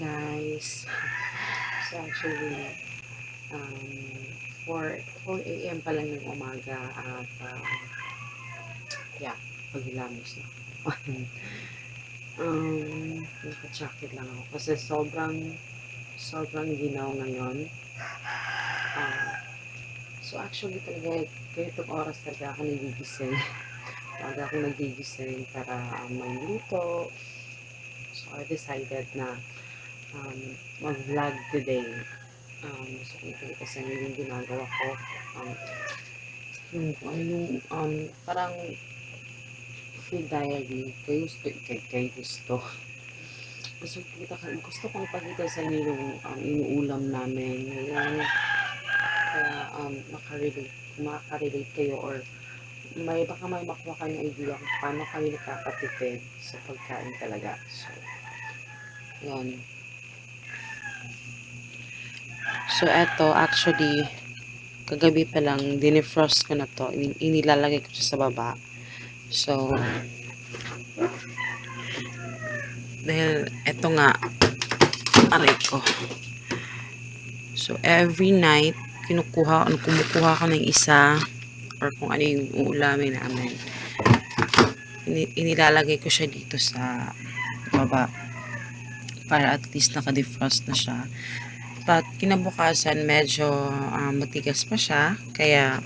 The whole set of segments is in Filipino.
guys. So actually, um, 4 a.m. pa lang ng umaga at yeah, paghilamos na. Naka-jacket lang ako kasi sobrang ginaw ngayon. Uh, so actually talaga, ganitong oras talaga ako nagigising. Talaga ako nagigising para magluto. So I decided na mag-vlog today. Gusto ko ipakita sa inyo yung ginagawa ko. Parang food diary. Kayo gusto. Gusto kong ipakita sa inyo yung inuulam namin. Ngayon, kaya makaka-relate kayo or baka may makuha kayong idea kung paano kami nakakatipid sa pagkain talaga. So, yan. So, eto, actually, kagabi pa lang, dinefrost ko na to. Inilalagay ko siya sa baba. So, dahil, eto nga, aray ko. So, every night, kumukuha ko ng isa or kung ano yung uulamin namin. Inilalagay ko siya dito sa baba para at least naka-defrost na siya. But kinabukasan medyo matigas pa siya, kaya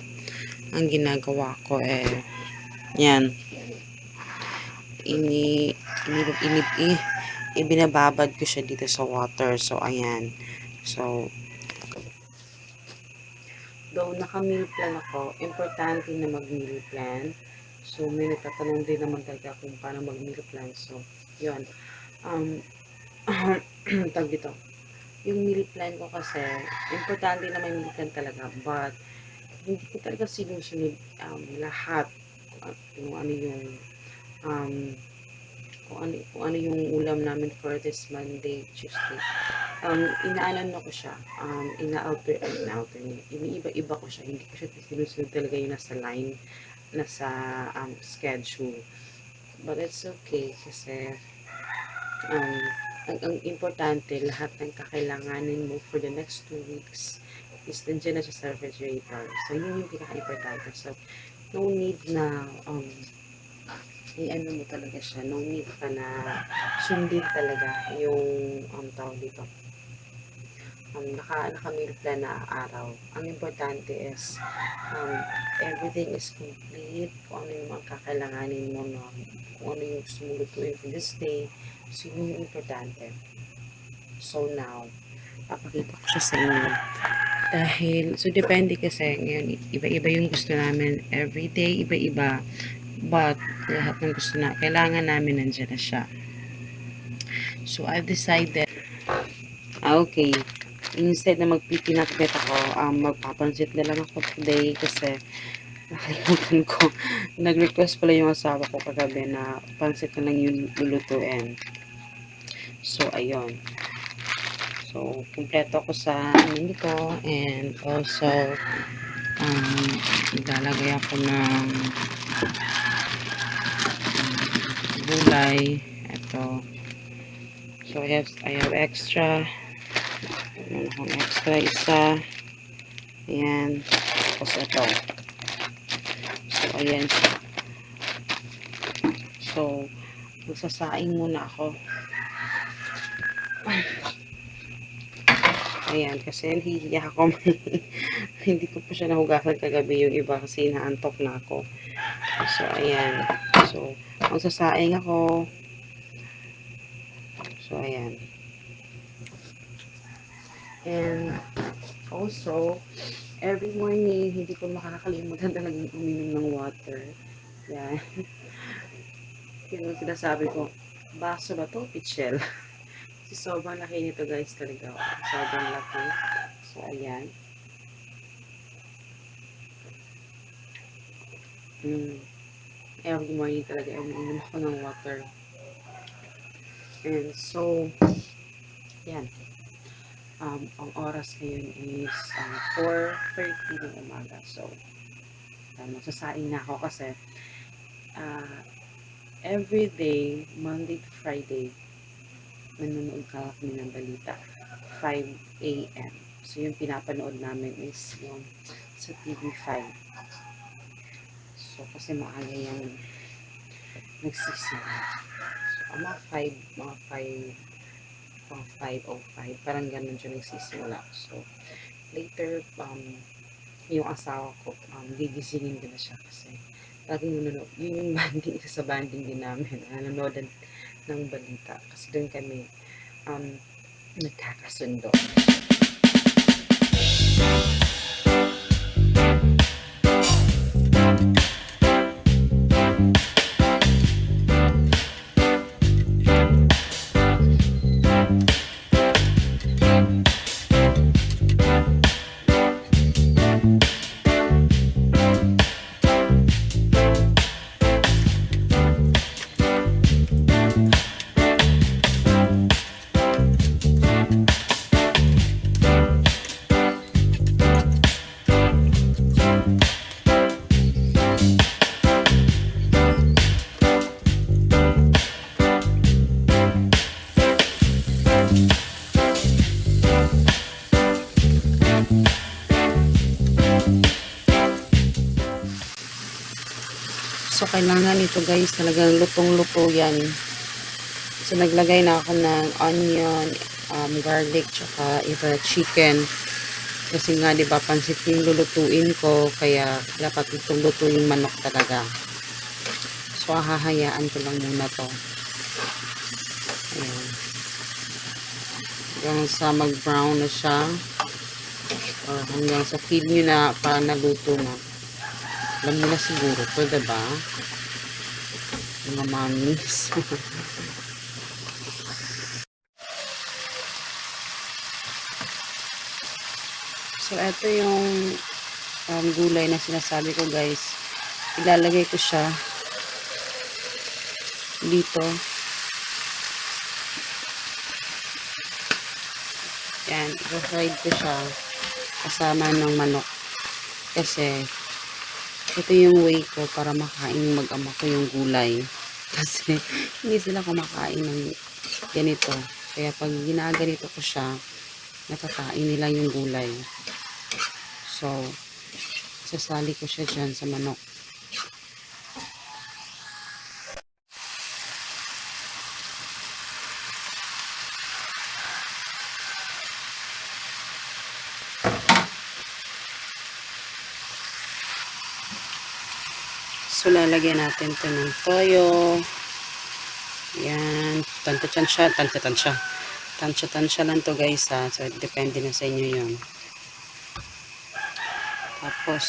ang ginagawa ko yan, ibinababad ko siya dito sa water. So ayan, so though naka-meal plan ako, importante na mag-meal plan. So may nagtatanong din naman talaga kung paano mag-meal plan. So yun, tag dito, yung meal plan ko kasi, importante na may meal plan talaga, but hindi ko talaga sinusunod lahat kung ano yung um, kung ano yung ulam namin for this Monday, Tuesday. Inaanan ko siya, iniiba-iba ko siya, hindi ko siya sinusunod talaga yung nasa line, nasa schedule. But it's okay kasi ang importante, lahat ng kakailanganin mo for the next 2 weeks is nandiyan na siya sa refrigerator. So, yun yung pinaka-importante. So, no need na i-ano mo talaga siya. No need ka na sundin talaga yung tawag dito. Naka-meal plan na araw. Ang importante is everything is complete. Kung ano yung mga kakailanganin mo, no? Kung ano yung gusto mo lutuin for this day. So, yun yung importante. So, now, papakita ko siya sa inyo. Dahil, so, depende kasi ngayon, iba-iba yung gusto namin. Everyday, iba-iba. But, lahat ng gusto na, kailangan namin nandiyan na siya. So, I've decided, okay, instead na magpipinakbet ako, magpapansit na lang ako today kasi nakalimutan ko. Nag-request pala yung asawa ko kagabi na pansit na lang yung lulutuin. So, ayun. So, kumpleto ko sa menu ko, and also ilalagay ako ng gulay. Ito. So, I have extra. Meron akong extra isa. Ayan. Tapos ito. So, ayan. So, magsasaing muna ako. Ayan, kasi nahihiya ako. Hindi ko pa siya nahugasan kagabi yung iba kasi inaantok na ako. So, ayan. So, magsasaing ako. So, ayan. And, also, every morning, hindi ko makakalimutan talagang uminom ng water. Yan. Yung sinasabi ko, baso ba to? Pichel. Kasi sobrang laki nito guys talaga. Sobrang laki. So, ayan. Every morning talaga, umiinom ako ng water. And so, yan. Ang oras ngayon is 4:30 ng umaga. So, magsasaing na ako kasi every day, Monday to Friday, nanonood kami ng balita, 5 a.m. So yung pinapanood namin is yung sa TV5. So kasi maaga yung nagsisimula. So mga 5:05, parang ganun siya nagsisimula. So later, yung asawa ko, gigisingin ko na siya kasi laging nanonood. Yun yung banding, isa sa banding din namin, nanonood ng balita. Kasi doon kami nagkakasundo. So, kailangan ito guys, talagang lutong-luto yan. So, naglagay na ako ng onion, garlic, tsaka iba chicken. Kasi nga, di ba, pansit yung lulutuin ko, kaya dapat lutong-luto yung manok talaga. So, hahayaan ko lang muna to. Ayan. Hanggang sa mag-brown na siya. Or hanggang sa feel nyo na parang naluto na. Alam mo na siguro to, diba? Mga mamis. So, ito yung gulay na sinasabi ko guys. Ilalagay ko siya dito. Yan, i-fried ko siya kasama ng manok. Kasi, ito yung way ko para makain yung mag-ama ko yung gulay. Kasi, hindi sila kumakain ng ganito. Kaya, pag ginaganito ko siya, nakakain nila yung gulay. So, sasali ko siya dyan sa manok. So, lalagyan natin ito ng toyo. Yan. Tansya-tansya lang to guys ha. So, depende na sa inyo yun. Tapos,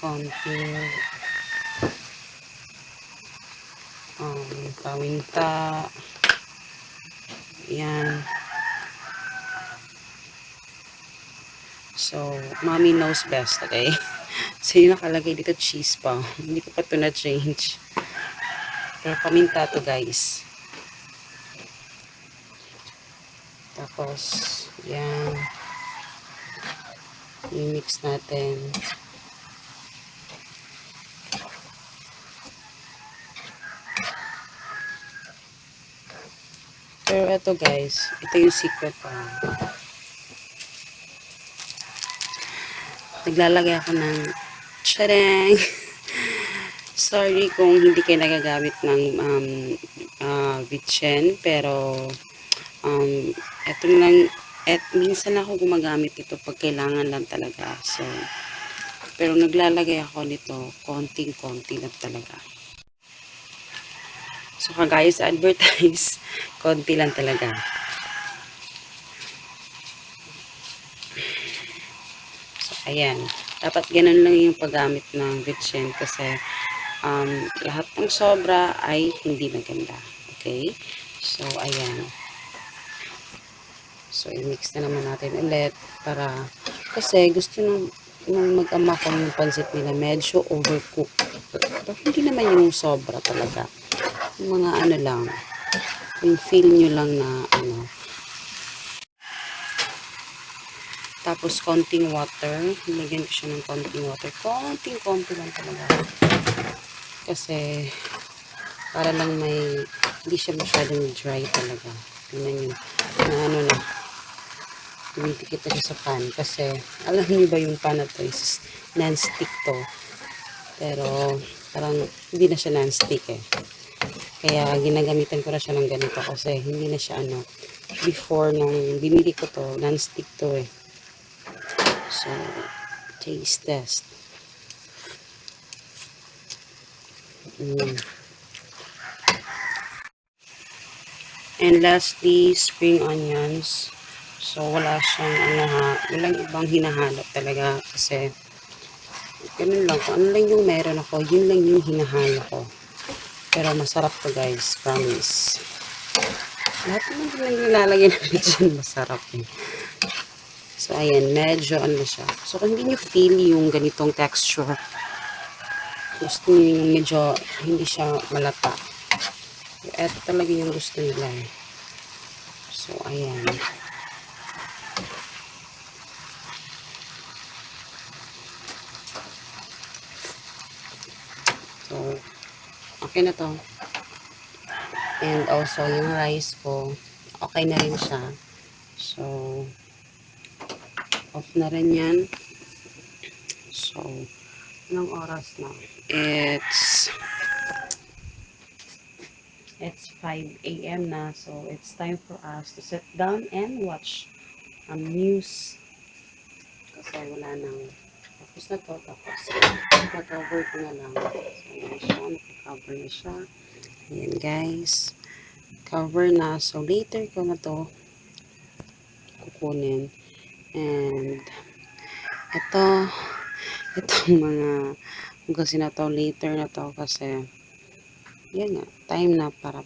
konting pawinta. Yan. So, mommy knows best, okay? So, yung nakalagay dito, cheese pa. Hindi ko pa ito na-change. Pero paminta to guys. Tapos, yan. I-mix natin. Pero ito guys, ito yung secret pa. Naglalagay ako ng tsadang! Sorry kung hindi kayo nagagamit ng vitchen, pero eto lang, minsan ako gumagamit ito pag kailangan lang talaga. So, pero naglalagay ako nito, konting-konti lang talaga. So, kagaya sa advertise, konti lang talaga. So, ayan. Dapat ganun lang yung paggamit ng vitchen kasi lahat ng sobra ay hindi maganda. Okay? So, ayan. So, i-mix na naman natin ulit para, kasi gusto nung mag-ama ko yung pansit nila medyo overcooked. Pero hindi naman yung sobra talaga. Yung mga ano lang, yung feel nyo lang na ano. Tapos, konting water. Nilagyan ko siya ng konting water. Konting-konti lang talaga. Kasi, para lang hindi siya masyadong dry talaga. Tingnan nyo, na ano na, tumitikit na siya sa pan. Kasi, alam niyo ba yung pan na to is non-stick to. Pero, parang, hindi na siya non-stick eh. Kaya, ginagamitan ko na siya ng ganito kasi, hindi na siya before nung binili ko to, non-stick to eh. So, taste test. And lastly, spring onions. So, wala siyang walang ibang hinahalo talaga kasi ganun lang. Kung ano lang yung meron ako, yun lang yung hinahalo ko. Pero masarap to guys, promise. Lahat naman din lang nilalagay namin dyan, masarap eh. So, ayan, medyo siya. So, kung hindi nyo feel yung ganitong texture, gusto nyo yung medyo hindi siya malata. Ito talaga yung gusto nila eh. So, ayan. So, okay na to. And also, yung rice ko, okay na rin siya. So, off na rin yan. So, ilang oras na? It's 5 a.m. na. So, it's time for us to sit down and watch news. Kasi wala nang tapos na to. Tapos, cover ko na lang. So, ayan siya. Naka-cover na siya. Ayan, guys. Cover na. So, later ko na to kukunin. And, itong mga hugasin na to later na to kasi, yan nga, time na para